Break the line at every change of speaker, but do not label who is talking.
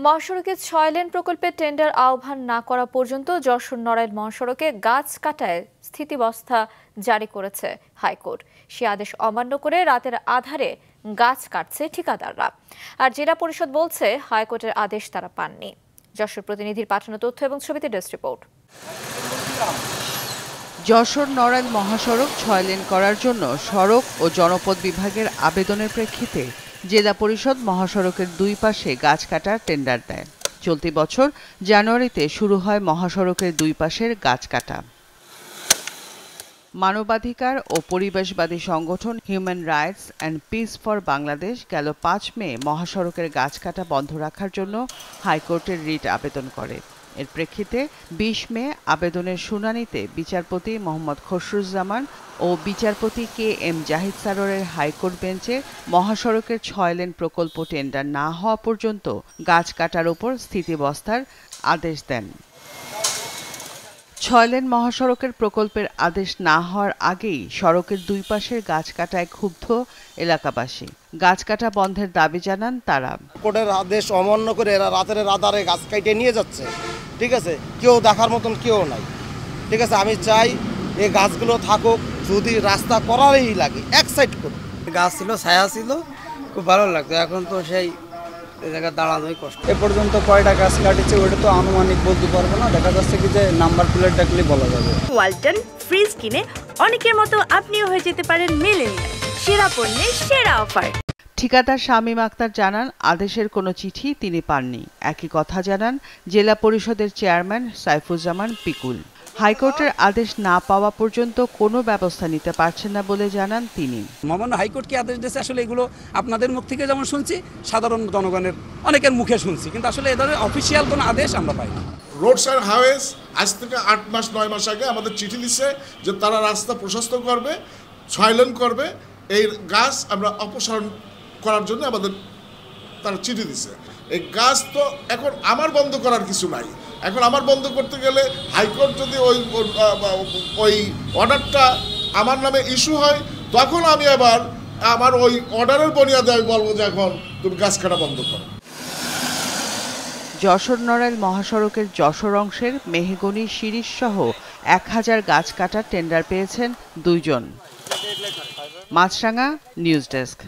মহাসড়কের ৬ লেন প্রকল্পের টেন্ডার আহ্বান না করা পর্যন্ত যশোর নড়াইল মহাসড়কে গাছ কাটায় স্থিতিবস্থা জারি করেছে হাইকোর্ট। সে আদেশ অমান্য করে রাতের আধারে গাছ কাটছে ঠিকাদাররা। আর জেলা পরিষদ বলছে হাইকোর্টের আদেশ তারা পাননি। যশোর প্রতিনিধির পাঠানো তথ্য এবং ছবিতে ডেস্ক রিপোর্ট।
যশোর নড়াইল মহাসড়ক ৬ লেন করার জন্য সড়ক ও জনপদ বিভাগের আবেদনের প্রেক্ষিতে জেলা পরিষদ মহাসড়কের দুই পাশে গাছ কাটার টেন্ডার দেয়। চলতি বছর জানুয়ারিতে শুরু হয় মহাসড়কের দুই পাশের গাছ কাটা। মানবাধিকার ও পরিবেশবাদী সংগঠন human rights and piece for Bangladesh গেল ৫ মে মহাসড়কের গাছ কাটা বন্ধ রাখার জন্য হাইকোর্টের রিট আবেদন করে। এর প্রেক্ষিতে ২০ মে আবেদনের শুনানিতে বিচারপতি মোহাম্মদ খসরুজ্জামান ও বিচারপতি কে এম জাহিদ সারোয়ারের হাইকোর্ট বেঞ্চে মহাসড়কের ৬ লেন প্রকল্প টেন্ডার না হওয়া পর্যন্ত গাছ কাটার উপর স্থিতিবস্থার আদেশ দেন। ৬ লেন মহাসড়কের প্রকল্পের আদেশ না হওয়ার আগেই সড়কের দুই পাশের গাছ কাটায় ক্ষুব্ধ এলাকাবাসী। গাছ কাটা বন্ধের দাবি জানান তারা।
কোর্টের আদেশ অমান্য করে এরা রাতের আধারে গাছ কাটিয়ে নিয়ে যাচ্ছে, ঠিক আছে, কেউ দেখার মতন কেউ নাই, ঠিক আছে। আমি চাই এই গাছগুলো থাকুক, যদি রাস্তা করারই লাগে এক সাইড করুক।
গাছ ছিল, ছায়া ছিল, খুব ভালো লাগতো। এখন তো সেই জায়গায় দাঁড়ানোই কষ্ট।
এ পর্যন্ত কয়টা গাছ কাটিছে ওটা তো আনুমানিক বলতে পারবো না, দেখা যাচ্ছে কি যে নাম্বার প্লেট দেখলে বলা যাবে।
ওয়ালটন ফ্রিজ কিনে অনেকের মতো আপনিও হয়ে যেতে পারেন মিলেনিয়াল সেরা পণ্যের সেরা অফার।
ঠিকাদার শামীম আক্তার জানান আদেশের কোনো চিঠি তিনি পাননি। একই কথা জানান জেলা পরিষদের চেয়ারম্যান সাইফুজ্জামান পিকুল। হাইকোর্টের আদেশ না পাওয়া পর্যন্ত কোনো ব্যবস্থা নিতে পারছেন না বলে জানান তিনি।
মহামান্য হাইকোর্ট কি আদেশ দিয়েছে আসলে এগুলো আপনাদের মুখ থেকে যেমন শুনছি, সাধারণ জনগণের অনেকের মুখে শুনছি, কিন্তু আসলে এ ধরনের অফিসিয়াল কোনো আদেশ আমরা পাই না।
রোডস অ্যান্ড হাইওয়েজ আজ থেকে ৮ মাস ৯ মাস আগে আমাদের চিঠি দিচ্ছে যে তারা রাস্তা প্রশস্ত করবে, ৬ লেন করবে, এই গাছ আমরা অপসারণ করার জন্য আমাদের তারা চিঠি দিচ্ছে। এই গাছ তো এখন আমার বন্ধ করার কিছু নাই। এখন আমার বন্ধ করতে গেলে হাইকোর্ট যদি ওই অর্ডারটা আমার নামে ইস্যু হয়, তখন আমি আবার আমার ওই অর্ডারের বুনিয়াদে আমি বলবো যে এখন তুমি গাছ কাটা বন্ধ করো।
যশোর নড়াইল মহাসড়কের যশোর অংশের মেহগনি শিরিষ সহ ১,০০০ গাছ কাটার টেন্ডার পেয়েছেন ২ জন। মাছরাঙা নিউজ ডেস্ক।